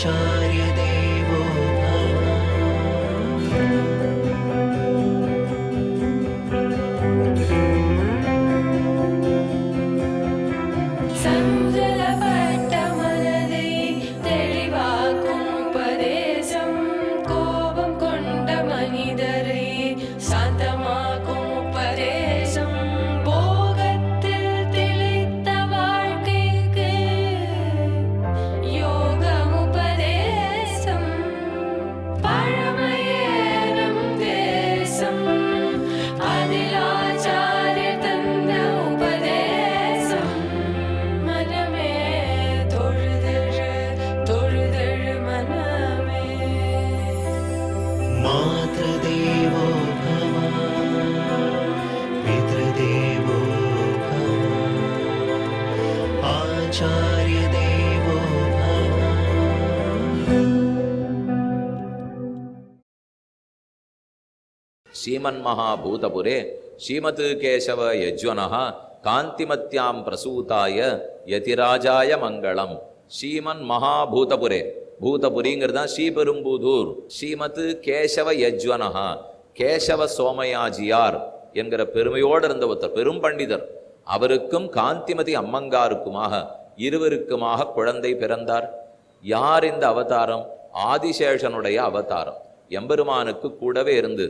आचार्य देवो मातृदेवो भव पितृदेवो भव आचार्य देवो भव। श्रीमन्महाभूतपुरे श्रीमत् केशव यज्वनः कान्तिमत्यां प्रसूताय यतिराजाय मङ्गलम्। श्रीमन्महाभूतपुरे பூதபுரிங்கிறது தான் ஸ்ரீபெரும்புதூர். ஸ்ரீமத் கேசவ யஜ்வனஹா, கேசவ சோமயாஜியார் என்கிற பெருமையோடு இருந்த ஒருத்தர் பெரும் பண்டிதர். அவருக்கும் காந்திமதி அம்மங்காருக்குமாக இருவருக்குமாக குழந்தை பிறந்தார். யார் இந்த அவதாரம்? ஆதிசேஷனுடைய அவதாரம். எம்பெருமானுக்கு கூடவே இருந்து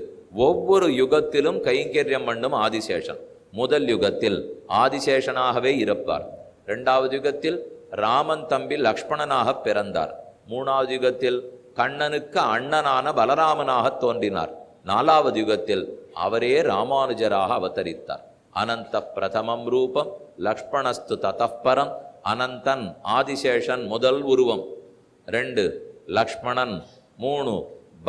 ஒவ்வொரு யுகத்திலும் கைங்கரியம் பண்ணும் ஆதிசேஷன். முதல் யுகத்தில் ஆதிசேஷனாகவே இருப்பார். இரண்டாவது யுகத்தில் ராமன் தம்பி லக்ஷ்மணனாக பிறந்தார். மூணாவது யுகத்தில் கண்ணனுக்கு அண்ணனான பலராமனாக தோன்றினார். நாலாவது யுகத்தில் அவரே ராமானுஜராக அவதரித்தார். அனந்த பிரதமம் ரூபம் லக்ஷ்மணஸ்து ததப்பரம். அனந்தன் ஆதிசேஷன் முதல் உருவம். 2 லக்ஷ்மணன், 3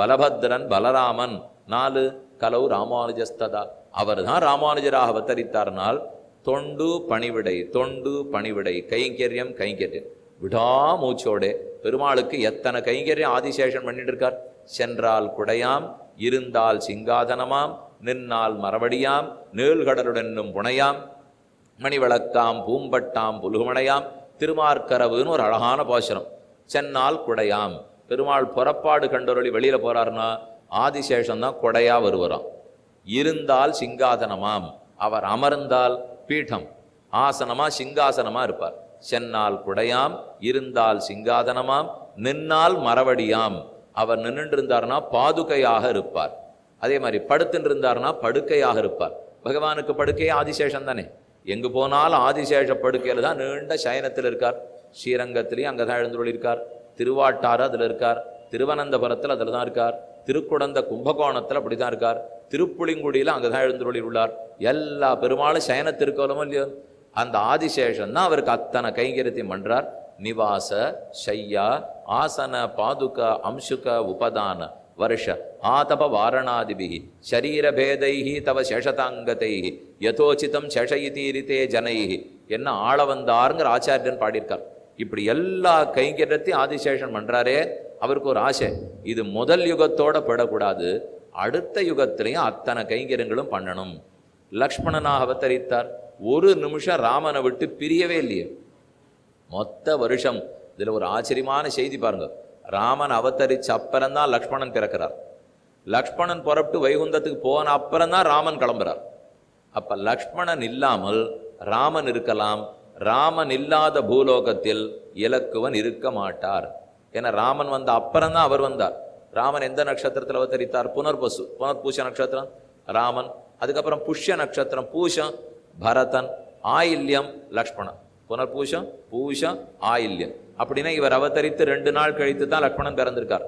பலபத்ரன் பலராமன், 4 கலவு ராமானுஜஸ்ததா. அவர் தான் ராமானுஜராக அவதரித்தார்னால் தொண்டு பணிவிடை, தொண்டு பணிவிடை, கைங்கரியம் கைங்கரியம் விடாமூச்சோடே பெருமாளுக்கு எத்தனை கைங்கரியம் ஆதிசேஷன் பண்ணிட்டு இருக்கார். சென்றால் குடையாம், இருந்தால் சிங்காதனமாம், நின்னால் மரவடியாம், நீள்கடலுடனும் புனையாம், மணிவிளக்காம், பூம்பட்டாம், புலுகுமணையாம், திருமார்கரவுன்னு ஒரு அழகான பாசுரம். சென்னால் குடையாம், பெருமாள் புறப்பாடு கண்டொருளி வெளியில போறாருன்னா ஆதிசேஷன் தான் கொடையா வருவராம். இருந்தால் சிங்காதனமாம், அவர் அமர்ந்தால் பீடம் ஆசனமா சிங்காசனமா இருப்பார். சென்னால் குடையாம், இருந்தால் சிங்காதனமாம், நின்னால் மரவடியாம், அவர் நின்று இருந்தார்னா பாதுகையாக இருப்பார். அதே மாதிரி படுத்துன்னு இருந்தார்னா படுக்கையாக இருப்பார். பகவானுக்கு படுக்கையே ஆதிசேஷன் தானே. எங்கு போனாலும் ஆதிசேஷ படுக்கையில் தான் நீண்ட சயனத்தில் இருக்கார். ஸ்ரீரங்கத்திலையும் அங்கே தான் எழுந்துள்ளிருக்கார். திருவாட்டாறு அதில் இருக்கார். திருவனந்தபுரத்தில் அதில் தான் இருக்கார். திருக்குடந்த கும்பகோணத்தில் அப்படி தான் இருக்கார். திருப்புளிங்குடியில் அங்கே தான் எழுந்துள்ளியுள்ளார். எல்லா பெருமாளும் சயனத்திருக்கோலமோ இல்லையோ, அந்த ஆதிசேஷன் தான் அவருக்கு அத்தனை கைங்கரியத்தையும் பண்றார். நிவாச ஷையா ஆசன பாதுக அம்சுக உபதான வருஷ ஆதப வாரணாதிபிகி ஷரீரபேதைஹி தவ சேஷதாங்கதைஹி யதோச்சிதம் சேஷயிதீரித்தே ஜனைஹி என்ன ஆள வந்தாருங்கிற ஆச்சாரியன் பாடியிருக்கார். இப்படி எல்லா கைங்கரியத்தையும் ஆதிசேஷன் பண்றாரே. அவருக்கு ஒரு ஆசை, இது முதல் யுகத்தோட படக்கூடாது, அடுத்த யுகத்திலையும் அத்தனை கைங்கரியங்களும் பண்ணணும். லக்ஷ்மணனாக அவதரித்தார். ஒரு நிமிஷம் ராமனை விட்டு பிரியவே இல்லையே. மொத்த வருஷம். இதுல ஒரு ஆச்சரியமான செய்தி பாருங்க. ராமன் அவதரிச்ச அப்புறம்தான் லக்ஷ்மணன் பிறக்கிறார். லக்ஷ்மணன் புறப்பட்டு வைகுந்தத்துக்கு போன அப்புறம்தான் ராமன் கிளம்புறார். அப்ப லக்ஷ்மணன் இல்லாமல் ராமன் இருக்கலாம். ராமன் இல்லாத பூலோகத்தில் இலக்குவன் இருக்க மாட்டார். ஏன்னா ராமன் வந்த அப்புறம்தான் அவர் வந்தார். ராமன் எந்த நட்சத்திரத்தில் அவதரித்தார்? புனர்பூச நட்சத்திரம் ராமன். அதுக்கப்புறம் புஷ்ய நட்சத்திரம் பூஷம் பரதன், ஆயில்யம் லக்ஷ்மணன். புனர்பூஷம் பூஷம் ஆயில்யம். அப்படின்னா இவர் அவதரித்து 2 நாள் கழித்து தான் லக்ஷ்மணன் பிறந்திருக்கார்.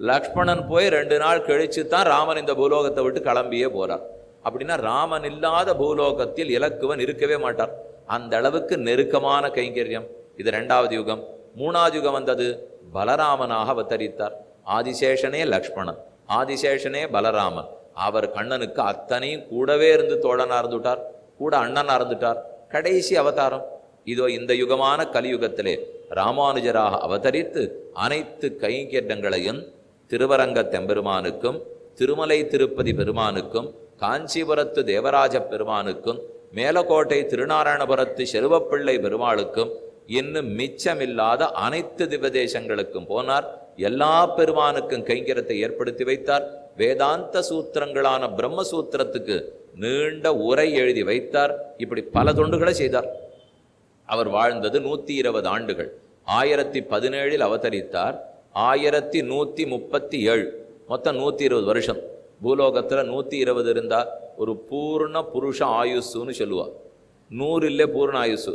லக்ஷ்மணன் போய் 2 நாள் கழிச்சு தான் ராமன் இந்த பூலோகத்தை விட்டு கிளம்பியே போறார். அப்படின்னா ராமன் இல்லாத பூலோகத்தில் இலக்குவன் இருக்கவே மாட்டார். அந்த அளவுக்கு நெருக்கமான கைங்கரியம். இது 2வது யுகம். 3வது யுகம் வந்தது. பலராமனாக அவதரித்தார். ஆதிசேஷனே லக்ஷ்மணன், ஆதிசேஷனே பலராமன். அவர் கண்ணனுக்கு அத்தனையும் கூடவே இருந்து தோழனா இருந்துட்டார், கூட அண்ணனா இருந்துட்டார். கடைசி அவதாரம் இதோ இந்த யுகமான கலியுகத்திலே ராமானுஜராக அவதரித்து அனைத்து கைங்கரியங்களையும் திருவரங்க தெம்பெருமானுக்கும், திருமலை திருப்பதி பெருமானுக்கும், காஞ்சிபுரத்து தேவராஜ பெருமானுக்கும், மேலக்கோட்டை திருநாராயணபுரத்து செருவப்பிள்ளை பெருமாளுக்கும், இன்னும் மிச்சமில்லாத அனைத்து திவதேசங்களுக்கும் போனார். எல்லா பெருமானுக்கும் கைங்கரத்தை ஏற்படுத்தி வைத்தார். வேதாந்த சூத்திரங்களான பிரம்மசூத்திரத்துக்கு நீண்ட உரை எழுதி வைத்தார். இப்படி பல தொண்டுகளை செய்தார். அவர் வாழ்ந்தது 120 ஆண்டுகள். 1017 அவதரித்தார். 1137, மொத்தம் 120 வருஷம். பூலோகத்துல 120 இருந்தா ஒரு பூர்ண புருஷ ஆயுசுன்னு சொல்லுவா. 100 இல்லே பூர்ண ஆயுசு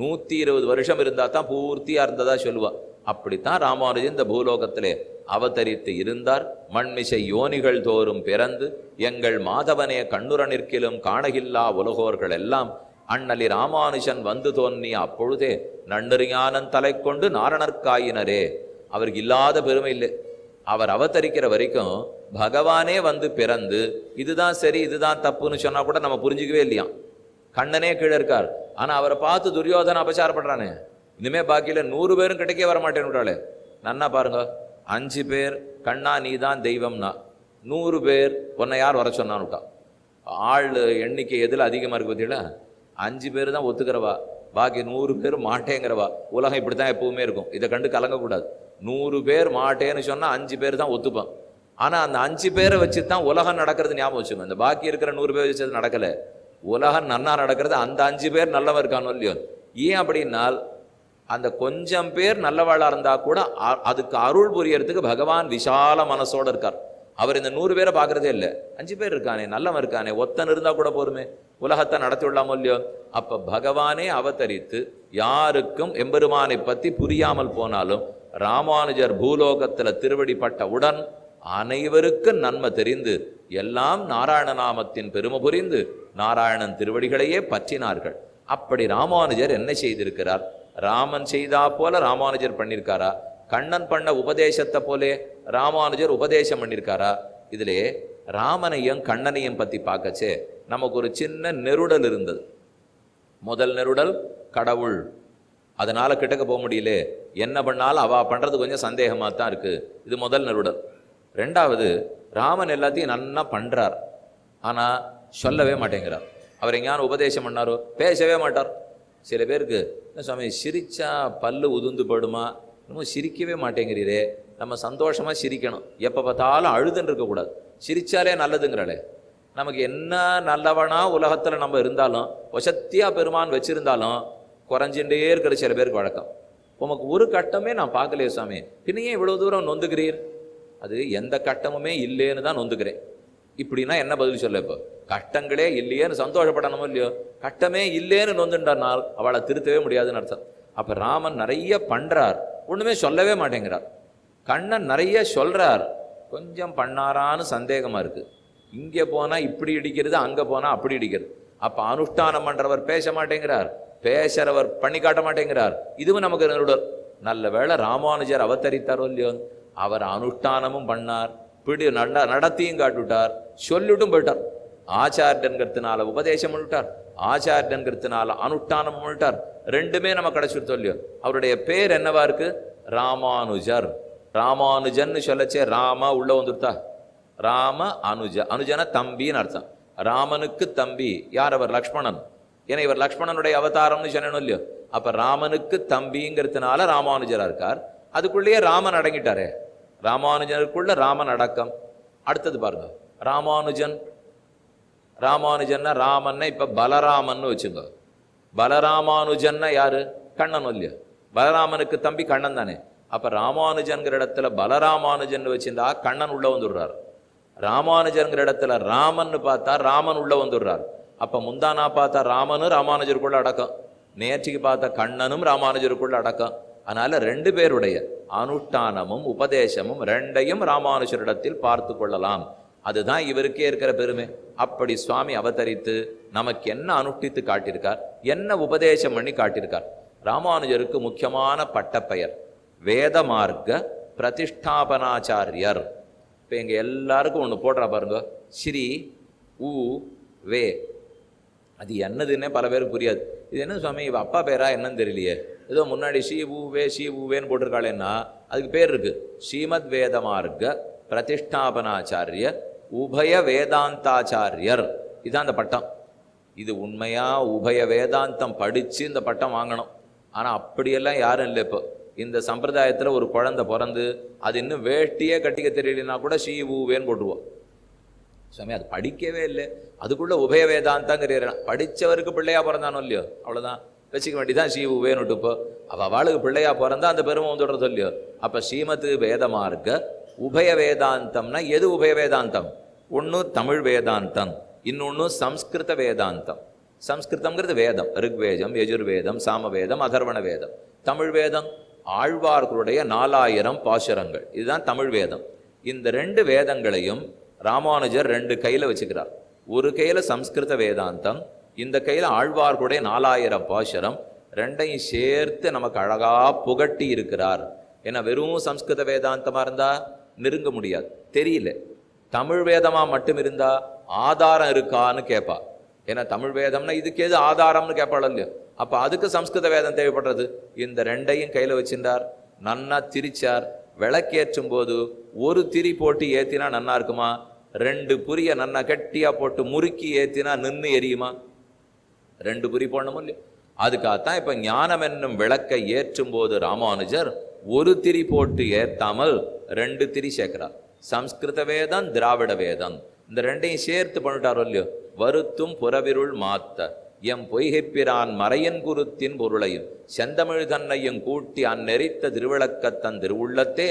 120 வருஷம் இருந்தா தான் பூர்த்தியா இருந்ததா சொல்லுவா. அப்படித்தான் ராமானுஜன் இந்த பூலோகத்திலே அவதரித்து இருந்தார். மண்மிசை யோனிகள் தோறும் பிறந்து எங்கள் மாதவனே கண்ணுற நிற்கிலும் காணகில்லா உலகோர்கள் எல்லாம் அண்ணலி ராமானுஜன் வந்து தோன்றிய அப்பொழுதே நன்னறிஞானன் தலை கொண்டு நாரணர்காயினரே. அவருக்கு இல்லாத பெருமை இல்லை. அவர் அவதரிக்கிற வரைக்கும் பகவானே வந்து பிறந்து இதுதான் சரி இதுதான் தப்புன்னு சொன்னா கூட நம்ம புரிஞ்சுக்கவே இல்லையா. கண்ணனே கீழே இருக்கார், ஆனா அவரை பார்த்து துரியோதன அபச்சாரப்படுறானே. இனிமே பாக்கியில 100 பேரும் கிடைக்கே வர மாட்டேன்னு நன்னா பாருங்க. 5 பேர் கண்ணா நீ தான் தெய்வம்னா 100 பேர் உன்னை யார் வர சொன்னான்னுட்டா. ஆள் எண்ணிக்கை எதில் அதிகமாக இருக்கு பார்த்தீங்களா? 5 பேர் தான் ஒத்துக்கிறவா, பாக்கி 100 பேர் மாட்டேங்கிறவா. உலகம் இப்படி தான் எப்பவுமே இருக்கும். இதை கண்டு கலங்கக்கூடாது. 100 பேர் மாட்டேன்னு சொன்னால் 5 பேர் தான் ஒத்துப்பான். ஆனால் அந்த 5 பேரை வச்சு தான் உலகம் நடக்கிறது ஞாபகம் வச்சுக்கோங்க. இந்த பாக்கி இருக்கிற 100 பேர் வச்சது நடக்கலை. உலகம் நன்னா நடக்கிறது அந்த 5 பேர் நல்லவன் இருக்கானோ இல்லையோ. ஏன் அப்படின்னால் அந்த கொஞ்சம் பேர் நல்லவாழா இருந்தா கூட அதுக்கு அருள் புரியறதுக்கு பகவான் விசால மனசோட இருக்கார். அவர் இந்த 100 பேரை பார்க்கறதே இல்லை. 5 பேர் இருக்கானே, நல்லவன் இருக்கானே, ஒத்தன் இருந்தா கூட போருமே, உலகத்தை நடத்தி விடலாமோ இல்லையோ. அப்ப பகவானே அவதரித்து யாருக்கும் எம்பெருமானை பத்தி புரியாமல் போனாலும் ராமானுஜர் பூலோகத்துல திருவடிப்பட்டவுடன் அனைவருக்கும் நன்மை தெரிந்து எல்லாம் நாராயண நாமத்தின் பெருமை புரிந்து நாராயணன் திருவடிகளையே பற்றினார்கள். அப்படி ராமானுஜர் என்ன செய்திருக்கிறார்? ராமன் செய்தா போல ராமானுஜர் பண்ணியிருக்காரா? கண்ணன் பண்ண உபதேசத்தை போலே ராமானுஜர் உபதேசம் பண்ணியிருக்காரா? இதிலே ராமனையும் கண்ணனையும் பத்தி பார்க்கச்சே நமக்கு ஒரு சின்ன நெருடல் இருந்தது. முதல் நெருடல் கடவுள், அதனால கிட்டக்க போக முடியல, என்ன பண்ணாலும் அவ பண்றது கொஞ்சம் சந்தேகமா தான் இருக்கு. இது முதல் நெருடல். ரெண்டாவது, ராமன் எல்லாத்தையும் நன்னா பண்றார், ஆனா சொல்லவே மாட்டேங்கிறார். அவர் எங்கேயான உபதேசம் பண்ணாரோ பேசவே மாட்டார். சில பேருக்கு சுவாமி சிரிச்சா பல்லு உதுந்து படுமா, இன்னமும் சிரிக்கவே மாட்டேங்கிறீரே, நம்ம சந்தோஷமா சிரிக்கணும், எப்போ பார்த்தாலும் அழுதுன்னு இருக்கக்கூடாது, சிரிச்சாலே நல்லதுங்கிறாளே. நமக்கு என்ன நல்லவனா உலகத்தில் நம்ம இருந்தாலும் வசத்தியா பெருமான் வச்சிருந்தாலும் குறைஞ்சுட்டே இருக்கிற சில பேருக்கு வழக்கம். உமக்கு ஒரு கட்டமே நான் பார்க்கலையே சாமி, பின்னையே இவ்வளவு தூரம் நொந்துக்கிறீர்? அது எந்த கட்டமுமே இல்லைன்னு தான் நொந்துக்கிறேன். இப்படின்னா என்ன பதில் சொல்ல? இப்போ கட்டங்களே இல்லையேன்னு சந்தோஷப்படணுமோ இல்லையோ, கட்டமே இல்லைன்னு நொந்துட்டானால் அவளை திருத்தவே முடியாதுன்னு அர்த்தம். அப்ப ராமன் நிறைய பண்றார், ஒண்ணுமே சொல்லவே மாட்டேங்கிறார். கண்ணன் நிறைய சொல்றார், கொஞ்சம் பண்ணாரான்னு சந்தேகமா இருக்கு. இங்கே போனா இப்படி இடிக்கிறது, அங்க போனா அப்படி இடிக்கிறது. அப்ப அனுஷ்டானம் பண்றவர் பேச மாட்டேங்கிறார், பேசுறவர் பண்ணி காட்ட மாட்டேங்கிறார். இதுவும் நமக்கு நெருடல். நல்ல வேளை ராமானுஜர் அவதரித்தாரோ இல்லையோ, அவர் அனுஷ்டானமும் பண்ணார், பிடி நடத்தியும் காட்டுவிட்டார், சொல்லிட்டும் போயிட்டார். ஆச்சாரியன்கிறதுனால உபதேசம் பண்ணிட்டார், ஆச்சாரியன்கிறதுனால அனுஷ்டானம் பண்ணிட்டார். ரெண்டுமே நம்ம கிடைச்சிருத்தோம் இல்லையோ. அவருடைய பேர் என்னவா இருக்கு? ராமானுஜர். ராமானுஜன்னு சொல்லச்சே ராம உள்ள வந்துருத்தா. ராம அனுஜ, அனுஜன தம்பின்னு அர்த்தம். ராமனுக்கு தம்பி யார்? அவர் லக்ஷ்மணன். ஏன்னா இவர் லக்ஷ்மணனுடைய அவதாரம்னு சொல்லணும் இல்லையோ. அப்ப ராமனுக்கு தம்பிங்கிறதுனால ராமானுஜரா இருக்கார். அதுக்குள்ளேயே ராமன் அடங்கிட்டாரே, ராமானுஜனுக்குள்ள ராமன் அடக்கம். அடுத்தது பாருங்க, ராமானுஜன். ராமானுஜன்னா ராமன்னா இப்ப பலராமன்னு வச்சுங்க. பலராமானுஜன்னா யாரு? கண்ணன் இல்லையா? பலராமனுக்கு தம்பி கண்ணன் தானே. அப்ப ராமானுஜன்கிற இடத்துல பலராமானுஜன் வச்சிருந்தா கண்ணன் உள்ள வந்துடுறார். ராமானுஜன்கிற இடத்துல ராமன் பார்த்தா ராமன் உள்ள வந்துடுறார். அப்ப முந்தானா பார்த்தா ராமனும் ராமானுஜருக்குள்ள அடக்கம், நேற்றுக்கு பார்த்த கண்ணனும் ராமானுஜருக்குள்ள அடக்கம். அதனால ரெண்டு பேருடைய அனுஷ்டானமும் உபதேசமும் ரெண்டையும் ராமானுஜரிடத்தில் பார்த்து கொள்ளலாம். அதுதான் இவருக்கே இருக்கிற பெருமை. அப்படி சுவாமி அவதரித்து நமக்கு என்ன அனுஷ்டித்து காட்டியிருக்கார், என்ன உபதேசம் பண்ணி காட்டியிருக்கார். ராமானுஜருக்கு முக்கியமான பட்டப்பெயர் வேத மார்க்க பிரதிஷ்டாபனாச்சாரியர். இப்போ எங்க எல்லாருக்கும் ஒன்று போடுறா பாருங்க, ஸ்ரீ உ வே. அது என்னதுன்னே பல பேருக்கு புரியாது. இது என்ன சுவாமி இவ அப்பா பேரா என்னன்னு தெரியலையே, ஏதோ முன்னாடி ஸ்ரீ ஊவே ஸ்ரீ ஊவேன்னு போட்டிருக்காளேன்னா அதுக்கு பேர் இருக்கு. ஸ்ரீமத் வேத மார்க்க பிரதிஷ்டாபனாச்சாரிய உபய வேதாந்தாச்சாரியர். இதுதான் அந்த பட்டம். இது உண்மையா உபய வேதாந்தம் படிச்சு இந்த பட்டம் வாங்கணும். ஆனா அப்படியெல்லாம் யாரும் இல்லை. இப்போ இந்த சம்பிரதாயத்துல ஒரு குழந்தை பிறந்து அது இன்னும் வேட்டியே கட்டிக்க தெரியலனா கூட ஷீ ஊவேன்னு போட்டுருவோம். சுவாமி அது படிக்கவே இல்லை, அதுக்குள்ள உபய வேதாந்தாங்கிற படிச்சவருக்கு பிள்ளையா பிறந்தானோ இல்லையோ, அவ்வளவுதான் வச்சுக்க வேண்டிதான் ஷீ ஊவேன்னு. இப்போ அவளுக்கு பிள்ளையா பிறந்தா அந்த பெருமை வந்துடுறதோ இல்லையோ. அப்ப ஸ்ரீமத் வேத மார்க்க உபய வேதாந்தம்னா எது உபய வேதாந்தம்? ஒன்னு தமிழ் வேதாந்தம், இன்னொன்னு சம்ஸ்கிருத வேதாந்தம். சம்ஸ்கிருதம்ங்கிறது வேதம், ரிக்வேதம், யஜுர்வேதம், சாமவேதம், அதர்வண வேதம். தமிழ் வேதம் ஆழ்வார்களுடைய 4000 பாசுரங்கள், இதுதான் தமிழ் வேதம். இந்த 2 வேதங்களையும் ராமானுஜர் 2 கையில வச்சுக்கிறார். ஒரு கையில சம்ஸ்கிருத வேதாந்தம், இந்த கையில ஆழ்வார்களுடைய 4000 பாசுரம், 2ஐயும் சேர்த்து நமக்கு அழகா புகட்டி இருக்கிறார். ஏன்னா வெறும் சம்ஸ்கிருத வேதாந்தமா இருந்தா நெருங்க முடியாது, தெரியல. தமிழ் வேதமா மட்டும் இருந்தா ஆதாரம் இருக்கான்னு கேட்பா. ஏன்னா தமிழ் வேதம்னா இதுக்கு எது ஆதாரம்னு கேட்பாள் இல்லையோ. அப்ப அதுக்கு சம்ஸ்கிருத வேதம் தேவைப்படுறது. இந்த 2ஐயும் கையில வச்சிருந்தார், நன்னா திரிச்சார். விளக்கேற்றும் போது ஒரு திரி போட்டு ஏத்தினா நன்னா இருக்குமா? 2 புரிய நன்னா கட்டியா போட்டு முறுக்கி ஏத்தினா நின்று எரியுமா? 2 புரி போடணும் இல்லையோ. அதுக்காகத்தான் இப்ப ஞானம் என்னும் விளக்கை ஏற்றும் போது ராமானுஜர் ஒரு திரி போட்டு ஏத்தாமல் 2 திரி சேர்க்கிறார். சம்ஸ்கிருத வேதம், திராவிட வேதம், இந்த 2ஐயும் சேர்த்து பண்ணிட்டாரோ இல்லையோ. வருத்தும் புறவிருள் மாத்த எம் பொய்கைப்பிரான் மறையன் குருத்தின் பொருளையும் செந்தமிழ் தன்னையும் கூட்டி அந்நெறித்த திருவிளக்கத்தன் திருவுள்ளத்தே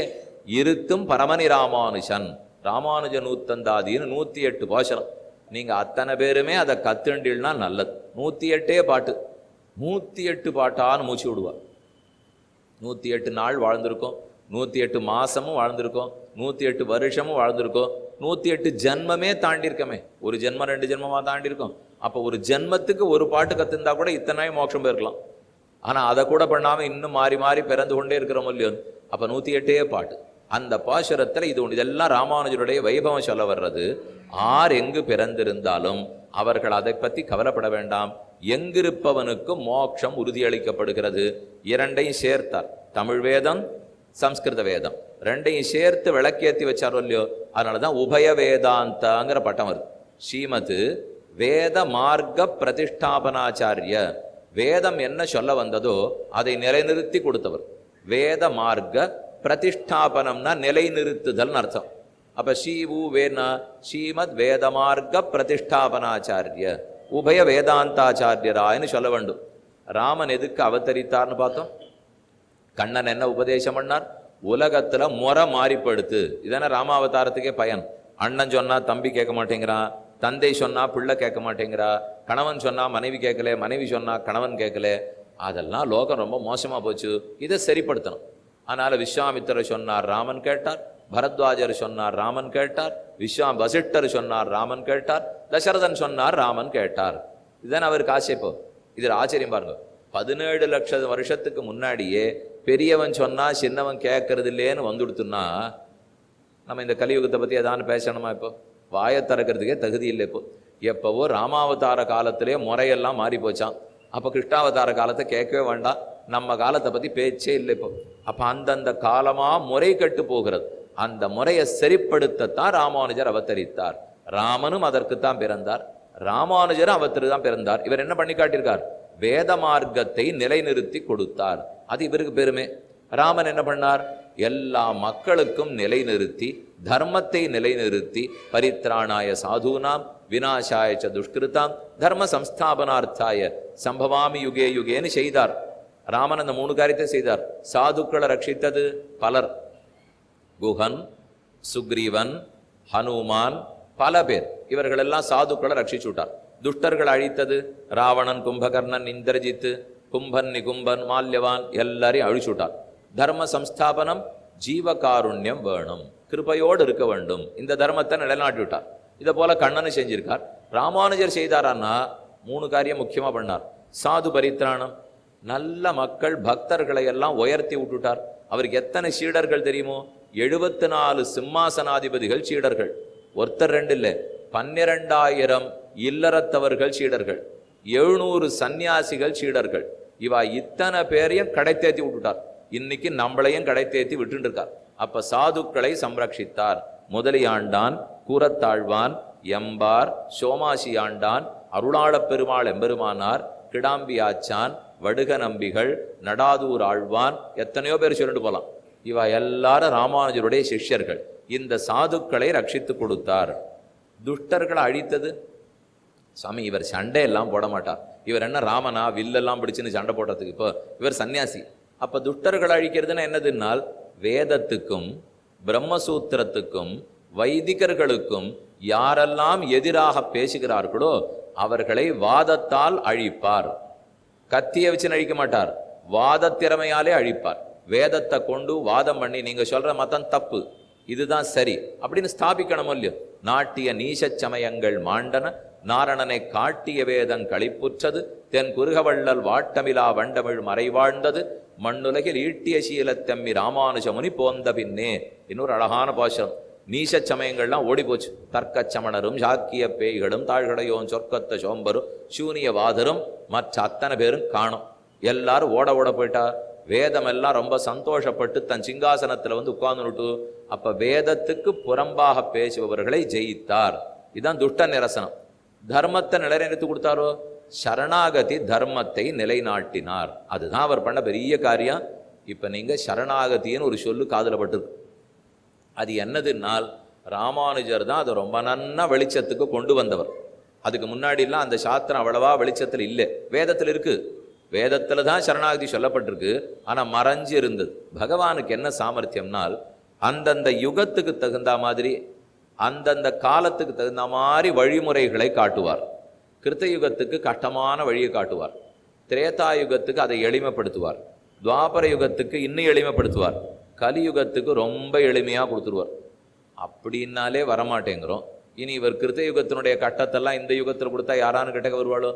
இருத்தும் பரமணி ராமானுஜன். ராமானுஜ நூத்தந்தாதின்னு 108 பாசுரம். நீங்க அத்தனை பேருமே அதை கத்துண்டில்னா நல்லது. 108 பாட்டு, 108 பாட்டான்னு மூச்சு விடுவா. 108 நாள் வாழ்ந்திருக்கோம், 108 மாசமும் வாழ்ந்திருக்கோம், 108 வருஷமும் வாழ்ந்திருக்கோம், 108 ஜென்மமே தாண்டி இருக்கமே. ஒரு ஜென்மம் 2 ஜென்மமா தாண்டி இருக்கோம். அப்போ ஒரு ஜென்மத்துக்கு ஒரு பாட்டு கத்துந்தா கூட இத்தனை மோட்சம் போயிருக்கலாம். ஆனா அதை கூட பண்ணாம இன்னும் மாறி மாறி பிறந்து கொண்டே இருக்கிறோம் இல்லையோ. அப்ப 108 பாட்டு. அந்த பாசுரத்துல இது ஒன்று. இதெல்லாம் ராமானுஜருடைய வைபவம் சொல்ல வர்றது. ஆர் எங்கு பிறந்திருந்தாலும் அவர்கள் அதை பத்தி கவலைப்பட வேண்டாம். எங்கிருப்பவனுக்கு மோட்சம் உறுதியளிக்கப்படுகிறது. 2ஐயும் சேர்த்தார், தமிழ் வேதம், சம்ஸ்கிருத வேதம், 2ஐயும் சேர்த்து விளக்கேற்றி வச்சாரோ இல்லையோ. அதனாலதான் உபய வேதாந்தாங்கிற பட்டம் வருது. ஸ்ரீமத் வேத மார்க்க பிரதிஷ்டாபனாச்சாரிய, வேதம் என்ன சொல்ல வந்ததோ அதை நிலைநிறுத்தி கொடுத்தவர். வேத மார்க்க பிரதிஷ்டாபனம்னா நிலைநிறுத்துதல் அர்த்தம். அப்ப ஸ்ரீவு வேணா ஸ்ரீமத் வேத மார்க்க பிரதிஷ்டாபனாச்சாரிய உபய வேதாந்தாச்சாரியராயன்னு சொல்ல வேண்டும். ராமன் எதுக்கு அவதரித்தார்னு பார்த்தோம். கண்ணன் என்ன உபதேசம் பண்ணார்? உலகத்துல முறை மாறிப்படுத்து. இதென்ன ராமாவதாரத்துக்கே பயன். அண்ணன் சொன்னா தம்பி கேட்க மாட்டேங்கிறான், தந்தை சொன்னா பிள்ளை கேட்க மாட்டேங்கிறா, கணவன் சொன்னா மனைவி கேட்கல, மனைவி சொன்னா கணவன் கேட்கல. அதெல்லாம் லோகம் ரொம்ப மோசமா போச்சு. இதை சரிப்படுத்தணும். அதனால விஸ்வாமித்திரர் சொன்னார், ராமன் கேட்டார். பரத்வாஜர் சொன்னார், ராமன் கேட்டார். வசிஷ்டர் சொன்னார், ராமன் கேட்டார். தசரதன் சொன்னார், ராமன் கேட்டார். இதுதான் அவருக்கு ஆசைப்போ. இதில் ஆச்சரியம் பாருங்க. 17 லட்சம் வருஷத்துக்கு முன்னாடியே பெரியவன் சொன்னா சின்னவன் கேட்கறது இல்லேன்னு வந்துடுத்துன்னா நம்ம இந்த கலியுகத்தை பத்தி ஏதான்னு பேசணுமா? இப்போ வாயை திறக்கிறதுக்கே தகுதி இல்லை. இப்போ எப்பவோ ராமாவதார காலத்திலே முறையெல்லாம் மாறி போச்சான். அப்போ கிருஷ்ணாவதார காலத்தை கேட்கவே வேண்டாம். நம்ம காலத்தை பத்தி பேச்சே இல்லை இப்போ. அப்ப அந்தந்த காலமா முறை கட்டு போகிறது. அந்த முறையை சரிப்படுத்தத்தான் ராமானுஜர் அவதரித்தார். ராமனும் அதற்குத்தான் பிறந்தார், ராமானுஜரும் அவத்திற்கு தான் பிறந்தார். இவர் என்ன பண்ணி காட்டியிருக்கார்? வேத மார்க்கத்தை நிலைநிறுத்தி கொடுத்தார். அது இவருக்கு பெருமை. ராமன் என்ன பண்ணார்? எல்லா மக்களுக்கும் நிலைநிறுத்தி, தர்மத்தை நிலைநிறுத்தி, பரித்ராணாய சாதுனாம் விநாசாய ச துஷ்கிருதாம் தர்ம சம்ஸ்தாபனார்த்தாய சம்பவாமி யுகே யுகேன்னு செய்தார். ராமன் அந்த 3 காரியத்தை செய்தார். சாதுக்களை ரட்சித்தது பலர். குஹன், சுக்ரீவன், ஹனுமான், பல பேர். இவர்களெல்லாம் சாதுக்களை ரட்சிச்சு விட்டார். துஷ்டர்கள் அழித்தது ராவணன், கும்பகர்ணன், இந்திரஜித்து, கும்பன், நிகும்பன், மால்யவான் எல்லாரையும் அழிச்சு விட்டார். தர்ம சம்ஸ்தாபனம், ஜீவகாருண்யம் வேணும், கிருபையோடு இருக்க வேண்டும். இந்த தர்மத்தை நிலைநாட்டி விட்டார். இதை போல கண்ணன் செஞ்சிருக்கார். ராமானுஜர் செய்தாரான்னா 3 காரியம் முக்கியமா பண்ணார். சாது பரித்ராணம், நல்ல மக்கள் பக்தர்களை எல்லாம் உயர்த்தி விட்டுட்டார். அவருக்கு எத்தனை சீடர்கள் தெரியுமோ? 74 சிம்மாசனாதிபதிகள் சீடர்கள். ஒருத்தர் 2 இல்லை, 12,000 இல்லறத்தவர்கள் சீடர்கள், 700 சன்னியாசிகள் சீடர்கள். இவா இத்தனை பேரையும் கடை தேத்தி விட்டுட்டார். இன்னைக்கு நம்மளையும் கடை தேத்தி விட்டு இருக்கார். அப்ப சாதுக்களை சம்ரட்சித்தார். முதலியாண்டான், கூரத்தாழ்வான், எம்பார், சோமாசி ஆண்டான், அருளாளப் பெருமாள் எம்பெருமானார், கிடாம்பி ஆச்சான், வடுக நம்பிகள், நடாதூர் ஆழ்வான், எத்தனையோ பேர் சொல்லிட்டு போலாம். இவ எல்லாரும் ராமானுஜருடைய சிஷ்யர்கள். இந்த சாதுக்களை ரட்சித்து கொடுத்தார். துஷ்டர்களை அழித்தது சாமி. இவர் சண்டை எல்லாம் போட மாட்டார். இவர் என்ன ராமனா வில்லெல்லாம் பிடிச்சுன்னு சண்டை போடுறதுக்கு? இப்போ இவர் சன்னியாசி. அப்ப துஷ்டர்களை அழிக்கிறதுன்னு என்னதுன்னால், வேதத்துக்கும் பிரம்மசூத்திரத்துக்கும் வைதிகர்களுக்கும் யாரெல்லாம் எதிராக பேசுகிறார்களோ அவர்களை வாதத்தால் அழிப்பார். கத்தியை வச்சு அழிக்க மாட்டார், வாத திறமையாலே அழிப்பார். வேதத்தை கொண்டு வாதம் பண்ணி நீங்க சொல்ற மதம் தப்பு, இதுதான் சரி அப்படின்னு ஸ்தாபிக்கணும் இல்லையோ. நாட்டிய நீசச் சமயங்கள் மாண்டன, நாரணனை காட்டிய வேதம் களிப்புற்றது, தென் குருகவள்ளல் வாட்டமிலா வண்டமிழ் மறைவாழ்ந்தது, மண்ணுலகில் ஈட்டிய சீலத்தம்மி ராமானுஜமுனி போந்த பின்னே. இன்னொரு அழகான பாசம். நீசச் சமயங்கள்லாம் ஓடி போச்சு. தர்க்க சமணரும் சாக்கிய பேய்களும் தாழ்கடையோன் சொர்க்கத்த சோம்பரும் சூனியவாதரும் மற்ற அத்தனை பேரும் காணும். எல்லாரும் ஓட ஓட போயிட்டா. வேதம் எல்லாம் ரொம்ப சந்தோஷப்பட்டு தன் சிங்காசனத்துல வந்து உட்கார்ந்துட்டு, அப்ப வேதத்துக்கு புறம்பாக பேசுபவர்களை ஜெயித்தார். இதுதான் துஷ்ட நிரசனம். தர்மத்தை நிலைநிறுத்தி கொடுத்தாரோ, சரணாகதி தர்மத்தை நிலைநாட்டினார். அதுதான் அவர் பண்ண பெரிய காரியம். இப்ப நீங்க சரணாகத்தின்னு ஒரு சொல்லு காதுல பட்டிருக்கு. அது என்னதுன்னால், ராமானுஜர் தான் அதை ரொம்ப நன்னா வெளிச்சத்துக்கு கொண்டு வந்தவர். அதுக்கு முன்னாடிலாம் அந்த சாஸ்திரம் அவ்வளவா வெளிச்சத்தில் இல்லை. வேதத்தில் இருக்கு, வேதத்துல தான் சரணாகதி சொல்லப்பட்டிருக்கு, ஆனா மறைஞ்சு இருந்தது. பகவானுக்கு என்ன சாமர்த்தியம்னால், அந்தந்த யுகத்துக்கு தகுந்த மாதிரி, அந்தந்த காலத்துக்கு தகுந்த மாதிரி வழிமுறைகளை காட்டுவார். கிருத்த யுகத்துக்கு கஷ்டமான வழியை காட்டுவார், திரேதாயுகத்துக்கு அதை எளிமைப்படுத்துவார், துவாபர யுகத்துக்கு இன்னும் எளிமைப்படுத்துவார், கலியுகத்துக்கு ரொம்ப எளிமையாக கொடுத்துருவார். அப்படின்னாலே வரமாட்டேங்கிறோம். இனி இவர் கிருத்த யுகத்தினுடைய கட்டத்தெல்லாம் இந்த யுகத்தில் கொடுத்தா யாரானு கிட்டக்க வருவாளோ?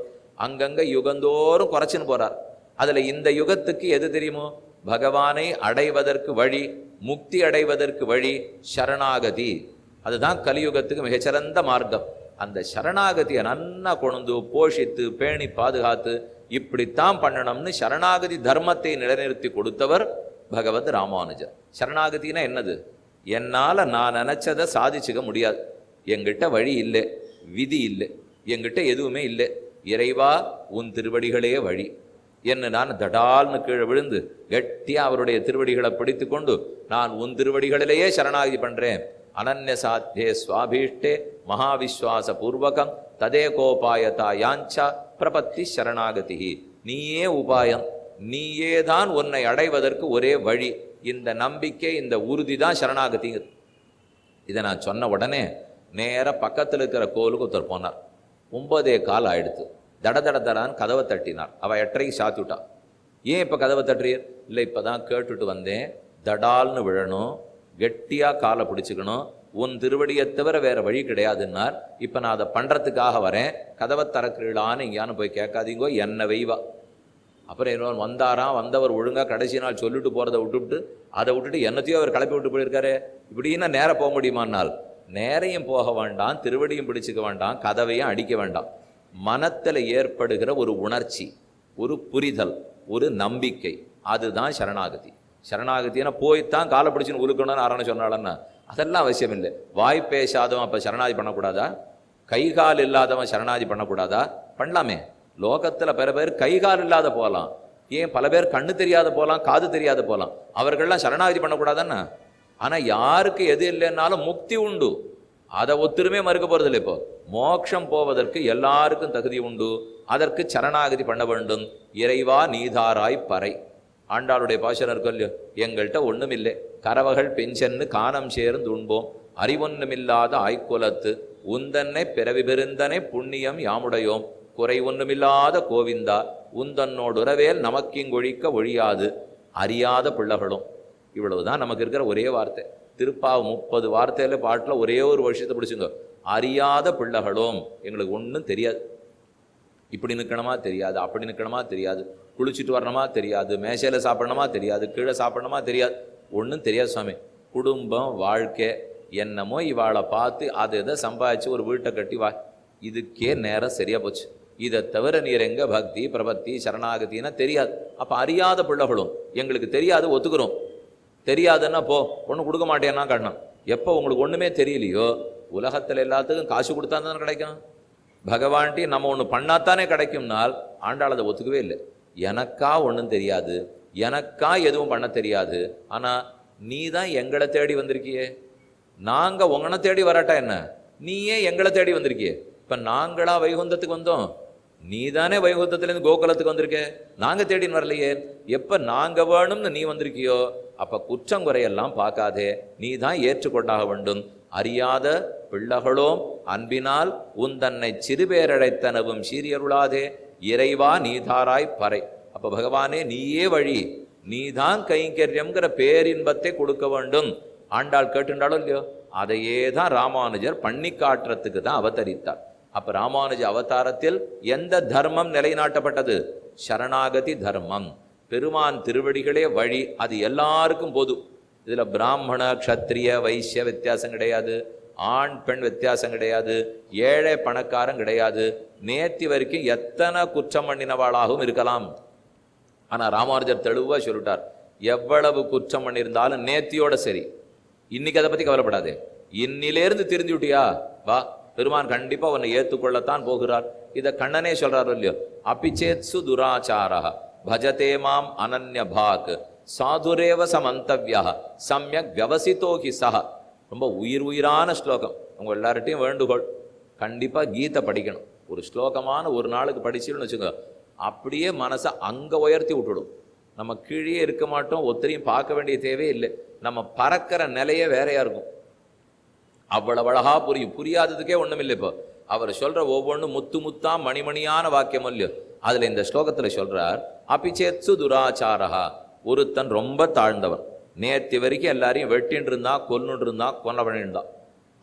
அங்கங்க யுகந்தோறும் குறைச்சின்னு போறார். அதுல இந்த யுகத்துக்கு எது தெரியுமோ? பகவானை அடைவதற்கு வழி, முக்தி அடைவதற்கு வழி சரணாகதி. அதுதான் கலியுகத்துக்கு மிகச்சிறந்த மார்க்கம். அந்த சரணாகதியை நன்னா கொண்டு போஷித்து பேணி பாதுகாத்து இப்படித்தான் பண்ணணும்னு சரணாகதி தர்மத்தை நிலைநிறுத்தி கொடுத்தவர் பகவத் ராமானுஜர். சரணாகதினா என்னது? என்னால நான் நினைச்சதை சாதிச்சுக்க முடியாது, என்கிட்ட வழி இல்லை, விதி இல்லை, என்கிட்ட எதுவுமே இல்லை, இறைவா உன் திருவடிகளே வழி என்று நான் தடால்னு கீழே விழுந்து கெட்டியா அவருடைய திருவடிகளை பிடித்து கொண்டு நான் உன் திருவடிகளிலேயே சரணாகதி பண்றேன். அனன்ய சாத்தியே சுவாபீஷ்டே மகாவிஸ்வாச பூர்வகம் ததே கோபாயதா யாஞ்சா பிரபத்தி சரணாகதி. நீயே உபாயம், நீயே தான் உன்னை அடைவதற்கு ஒரே வழி. இந்த நம்பிக்கை, இந்த உறுதி தான் சரணாகதி. இதை நான் சொன்ன உடனே நேர பக்கத்தில் இருக்கிற கோலுக்கு ஒருத்தர் போனார். 9:15 ஆயிடுத்து. தடதடான்னு கதவை தட்டினார். அவ 8:30 சாத்தி விட்டா. ஏன் இப்போ கதவை தட்டுறீர்? இல்லை, இப்போதான் கேட்டுட்டு வந்தேன், தடால்னு விழணும், கெட்டியா காலை பிடிச்சிக்கணும், உன் திருவடியை தவிர வேற வழி கிடையாதுன்னார். இப்போ நான் அதை பண்றதுக்காக வரேன், கதவை திறக்கிறீளான்னு எங்கேயானு போய் கேட்காதீங்கோ, என்ன வெய்வா. அப்புறம் இன்னொன்று வந்தாராம். வந்தவர் ஒழுங்கா கடைசி நாள் சொல்லிட்டு போறதை அதை விட்டுட்டு என்னத்தையும் அவர் கிளப்பி விட்டு போயிருக்காரு. இப்படின்னா நேரம் போக முடியுமானால், நேரையும் போக வேண்டாம், திருவடியும் பிடிச்சிக்க வேண்டாம், கதவையும் அடிக்க வேண்டாம். மனத்தில் ஏற்படுகிற ஒரு உணர்ச்சி, ஒரு புரிதல், ஒரு நம்பிக்கை, அதுதான் சரணாகதி. சரணாகத்தினா போய்த்தான் காலை பிடிச்சின்னு உருக்கணும்னு ஆரான சொன்னாலன்னா அதெல்லாம் அவசியம் இல்லை. வாய் பேசாதவன் அப்போ சரணாதி பண்ணக்கூடாதா? கை கால் இல்லாதவன் சரணாதி பண்ணக்கூடாதா? பண்ணலாமே. லோகத்தில் பல பேர் கை கால் இல்லாத போகலாம், ஏன் பல பேர் கண்ணு தெரியாத போகலாம், காது தெரியாத போகலாம், அவர்கள்லாம் சரணாகதி பண்ணக்கூடாதான்னா? ஆனால் யாருக்கு எது இல்லைன்னாலும் முக்தி உண்டு, அதை ஒத்துருமே மறுக்க போறது இல்லை. இப்போ மோட்சம் போவதற்கு எல்லாருக்கும் தகுதி உண்டு, அதற்கு சரணாகதி பண்ண வேண்டும். இறைவா நீதாராய் பறை. ஆண்டாளுடைய பாசனம் இருக்கும் இல்லையோ, எங்கள்கிட்ட ஒன்றும் இல்லை, கரவகள் பெஞ்சன்னு காணம் சேர்ந்து உண்போம், அறிவொன்னுமில்லாத ஆய்க்குலத்து உந்தன்னை பிறவி பெருந்தனை புண்ணியம் யாமுடையோம், குறை ஒன்றுமில்லாத கோவிந்தா உந்தன்னோடுறவேல் நமக்கிங்கொழிக்க ஒழியாது அறியாத பிள்ளைகளும். இவ்வளவுதான் நமக்கு இருக்கிற ஒரே வார்த்தை. திருப்பாவு 30 வார்த்தையில பாட்டில் ஒரே ஒரு வருஷத்தை பிடிச்சுங்க. அறியாத பிள்ளைகளும், எங்களுக்கு ஒன்றும் தெரியாது, இப்படி நிற்கணுமா தெரியாது, அப்படி நிற்கணுமா தெரியாது, குளிச்சுட்டு வரணுமா தெரியாது, மேசையில் சாப்பிடணுமா தெரியாது, கீழே சாப்பிடணுமா தெரியாது, ஒன்றும் தெரியாது சுவாமி. குடும்பம் வாழ்க்கை என்னமோ இவாளை பார்த்து அதை எதை சம்பாதிச்சு ஒரு வீட்டை கட்டி வா, இதுக்கே நேரம் சரியா போச்சு. இதை தவிர நீர் எங்க பக்தி பிரபத்தி சரணாகத்தின்னா தெரியாது. அப்போ அறியாத பிள்ளைகளும், எங்களுக்கு தெரியாது ஒத்துக்கிறோம், தெரியாதுன்னா போ ஒன்றும் கொடுக்க மாட்டேன்னா காட்டணும். எப்போ உங்களுக்கு ஒன்றுமே தெரியலையோ, உலகத்தில் எல்லாத்துக்கும் காசு கொடுத்தா தானே கிடைக்கும், பகவான்ட்டி நம்ம ஒன்று பண்ணாத்தானே கிடைக்கும்னால் ஆண்டாள் அதை ஒத்துக்கவே இல்லை. எனக்கா ஒன்றும் தெரியாது, எனக்கா எதுவும் பண்ண தெரியாது. ஆனால் நீ தான் எங்களை தேடி வந்திருக்கியே, நாங்கள் உங்களை தேடி வராட்டா என்ன? நீயே எங்களை தேடி வந்திருக்கியே. இப்போ நாங்களா வைகுந்தத்துக்கு வந்தோம்? நீ தானே வைகுந்தத்துலேருந்து கோகுலத்துக்கு வந்திருக்க, நாங்கள் தேடின்னு வரலையே. எப்போ நாங்கள் வேணும்னு நீ வந்திருக்கியோ அப்போ குற்றம் குறையெல்லாம் பார்க்காதே, நீ தான் ஏற்றுக்கொண்டாக வேண்டும். அறியாத பிள்ளைகளோம் அன்பினால் உந்தன்னை சிறுபேரழைத்தனவும் சீரியருளாதே, இறைவா நீதாராய் பறை. அப்போ பகவானே நீயே வழி, நீதான் கைங்கரியம்ங்கிற பேரின்பத்தை கொடுக்க வேண்டும். ஆண்டாள் கேட்டுண்டாலும் இல்லையோ, அதையே தான் ராமானுஜர் பண்ணி காட்டுறதுக்கு தான் அவதரித்தார். அப்ப ராமானுஜ அவதாரத்தில் எந்த தர்மம் நிலைநாட்டப்பட்டது? சரணாகதி தர்மம். பெருமான் திருவடிகளே வழி, அது எல்லாருக்கும் பொது. இதுல பிராமண க்ஷத்ரிய வைசிய வித்தியாசம் கிடையாது, ஆண் பெண் வித்தியாசம் கிடையாது, ஏழை பணக்காரன் கிடையாது. நேத்தி வரைக்கும் எத்தனை குற்றம் பண்ணினவாளாகவும் இருக்கலாம். ஆனா ராமானுஜர் தெளிவா சொல்லிட்டார், எவ்வளவு குற்றம் பண்ணியிருந்தாலும் நேத்தியோட சரி, இன்னைக்கு அதை பத்தி கவலைப்படாதே. இன்னிலேருந்து திருந்தி விட்டியா வா, பெருமான் கண்டிப்பா உன்னை ஏற்றுக்கொள்ளத்தான் போகிறார். இதை கண்ணனே சொல்றாரு இல்லையோ, அபிச்சேத்சு துராச்சாரா பஜதே மாம் அனன்ய பாக் சாதுரேவ சமந்தவ்யா சம்யக் வியவசிதோகி சஹ. ரொம்ப உயிரான ஸ்லோகம். உங்க எல்லார்ட்டையும் வேண்டுகோள், கண்டிப்பா கீதை படிக்கணும். ஒரு ஸ்லோகமான ஒரு நாளுக்கு படிச்சுன்னு வச்சுக்கோ, அப்படியே மனசை அங்க உயர்த்தி விட்டுடும். நம்ம கீழே இருக்க மாட்டோம், ஒத்தரையும் பார்க்க வேண்டிய தேவையே இல்லை. நம்ம பறக்கிற நிலையே வேறையா இருக்கும். அவ்வளவு அழகா புரியும். புரியாததுக்கே ஒண்ணும் இல்லை. இப்போ அவர் சொல்ற ஒவ்வொன்றும் முத்து முத்தா மணிமணியான வாக்கியம் இல்லையோ, அதுல இந்த ஸ்லோகத்துல சொல்றார், அபிச்சேத்சு துராச்சாரா. ஒருத்தன் ரொம்ப தாழ்ந்தவன், நேத்தி வரைக்கும் எல்லாரையும் வெட்டின்னு இருந்தான், கொல்லுன்னு இருந்தான், கொல்ல பண்ணிருந்தான்.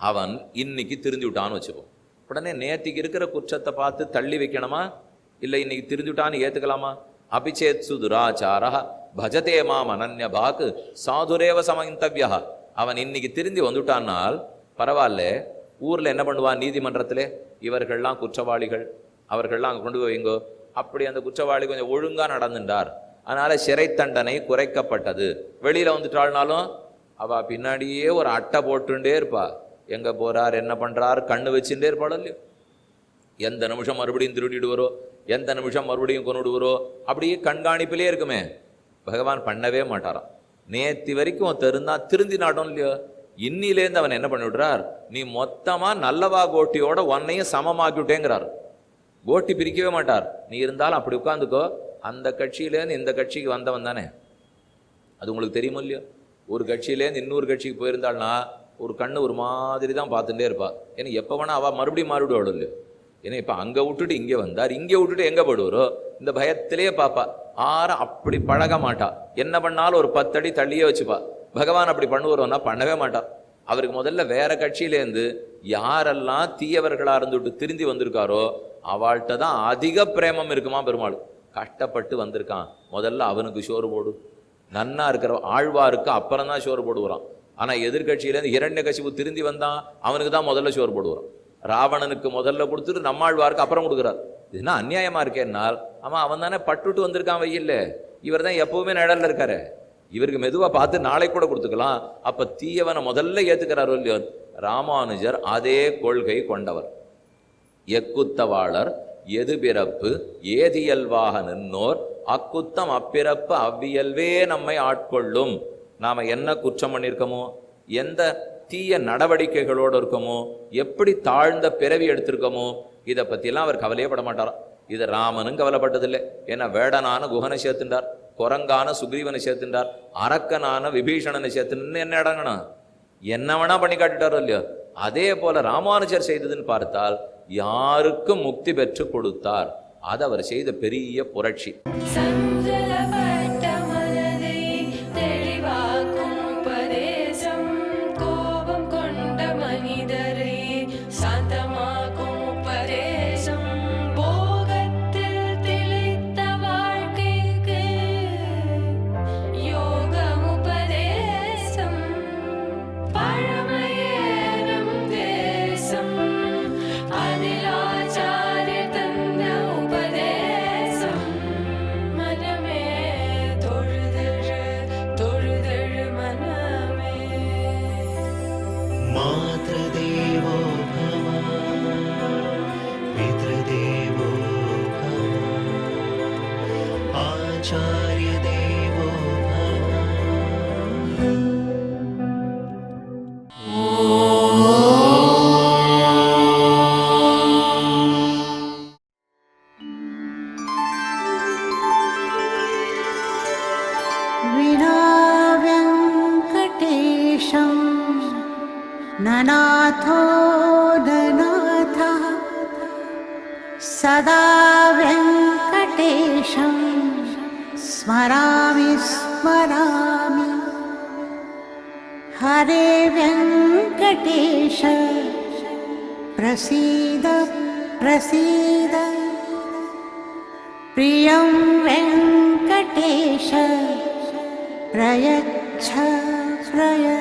அவன் இன்னைக்கு திரிஞ்சு விட்டான்னு வச்சுப்போம். உடனே நேத்திக்கு இருக்கிற குற்றத்தை பார்த்து தள்ளி வைக்கணுமா, இல்லை இன்னைக்கு திரிஞ்சு விட்டான்னு ஏத்துக்கலாமா? அபிச்சேத்சு துராச்சாரா பஜதே மாம் அனன்ய பாக் சாதுரேவ சமந்தவ்யா. அவன் இன்னைக்கு திருந்தி வந்துட்டான்னால் பரவாயில்ல. ஊர்ல என்ன பண்ணுவான், நீதிமன்றத்திலே இவர்கள்லாம் குற்றவாளிகள், அவர்கள்லாம் அங்கே கொண்டு போய் வைங்கோ. அப்படி அந்த குற்றவாளி கொஞ்சம் ஒழுங்கா நடந்துட்டார், அதனால சிறை தண்டனை குறைக்கப்பட்டது. வெளியில வந்துட்டாள்னாலும் அவ பின்னாடியே ஒரு அட்டை போட்டுட்டே இருப்பா, எங்க போறார் என்ன பண்றார் கண்ணு வச்சுட்டே இருப்பாளோ இல்லையோ. எந்த நிமிஷம் மறுபடியும் திருடிடுவரோ, எந்த நிமிஷம் மறுபடியும் கொண்டுடுவரோ, அப்படியே கண்காணிப்பிலே இருக்குமே. பகவான் பண்ணவே மாட்டாராம். நேத்தி வரைக்கும் தெரிந்தா திருந்தி நாட்டம் இல்லையோ, இன்னிலேருந்து அவன் என்ன பண்ணி விடுறார், நீ மொத்தமா நல்லவா கோட்டியோட உன்னையும் சமமாக்கி விட்டேங்கிறார். கோட்டி பிரிக்கவே மாட்டார். நீ இருந்தாலும் அப்படி உட்காந்துக்கோ, அந்த கட்சியிலேருந்து இந்த கட்சிக்கு வந்தவன் தானே, அது உங்களுக்கு தெரியுமோ இல்லையோ. ஒரு கட்சியிலேருந்து இன்னொரு கட்சிக்கு போயிருந்தாள்னா ஒரு கண்ணு ஒரு மாதிரி தான் பார்த்துட்டே இருப்பா. ஏன்னா எப்போ வேணா அவள் மறுபடியும் மாறிவிடுவாள் இல்லையோ. ஏன்னா இப்போ அங்கே விட்டுட்டு இங்கே வந்தார், இங்கே விட்டுட்டு எங்கே போடுவாரோ இந்த பயத்திலே பார்ப்பா. ஆரம் அப்படி பழக மாட்டா. என்ன பண்ணாலும் ஒரு 10 அடி தள்ளியே வச்சுப்பா. பகவான் அப்படி பண்ணுவாரோன்னா பண்ணவே மாட்டார். அவருக்கு முதல்ல வேற கட்சியிலேருந்து யாரெல்லாம் தீயவர்களாக இருந்துட்டு திருந்தி வந்திருக்காரோ அவள்கிட்ட தான் அதிக பிரேமம் இருக்குமா பெருமாள். கஷ்டப்பட்டு வந்திருக்கான், முதல்ல அவனுக்கு சோறு போடு. நன்னா இருக்கிற ஆழ்வாருக்கு அப்புறம் தான் சோறு போடுவான். ஆனால் எதிர்கட்சியிலேருந்து இரண்யகசிபு திருந்தி வந்தான், அவனுக்கு தான் முதல்ல சோறு போடுவான். ராவணனுக்கு முதல்ல கொடுத்துட்டு நம்மாழ்வாருக்கு அப்புறம் கொடுக்குறார். இதுனா அநியாயமா இருக்கேன்னால் அவன் தானே பட்டுட்டு வந்திருக்கான் வெயில்ல, இவர் தான் எப்பவுமே நிழல்ல இருக்காரு. இவருக்கு மெதுவா பார்த்து நாளை கூட கொடுத்துக்கலாம். அப்ப தீயவனை முதல்ல ஏத்துக்கிறாரோ இல்லையோ. ராமானுஜர் அதே கொள்கை கொண்டவர். எக்குத்தவாளர் எது பிறப்பு ஏதியல்வாக நின்னோர் அக்குத்தம் அப்பிறப்பு அவ்வியல்வே நம்மை ஆட்கொள்ளும். நாம என்ன குற்றம் பண்ணியிருக்கோமோ, எந்த தீய நடவடிக்கைகளோடு இருக்கோமோ, எப்படி தாழ்ந்த பிறவி எடுத்திருக்கோமோ, இதை பற்றியெல்லாம் அவர் கவலையே பட மாட்டாராம். இது ராமனும் கவலைப்பட்டதில்லை. ஏன்னா வேடனான குகனை சேர்த்துட்டார், குரங்கான சுக்ரீவனை சேர்த்துட்டார், அரக்கனான விபீஷணனை சேர்த்துன்னு என்ன இடங்கணும், என்ன வேணா பண்ணி காட்டிட்டாரோ இல்லையோ. அதே போல ராமானுஜர் செய்ததுன்னு பார்த்தால் யாருக்கும் முக்தி பெற்று கொடுத்தார். அது அவர் செய்த பெரிய புரட்சி. आचार्यदेवो भव। विना वेङ्कटेशं ननाथो ननाथः सदा वेङ्कटेशं स्मरामि स्मरामि। हरे वेङ्कटेश प्रसीद प्रसीद। प्रियं वेङ्कटेश प्रयच्छ प्रयच्छ।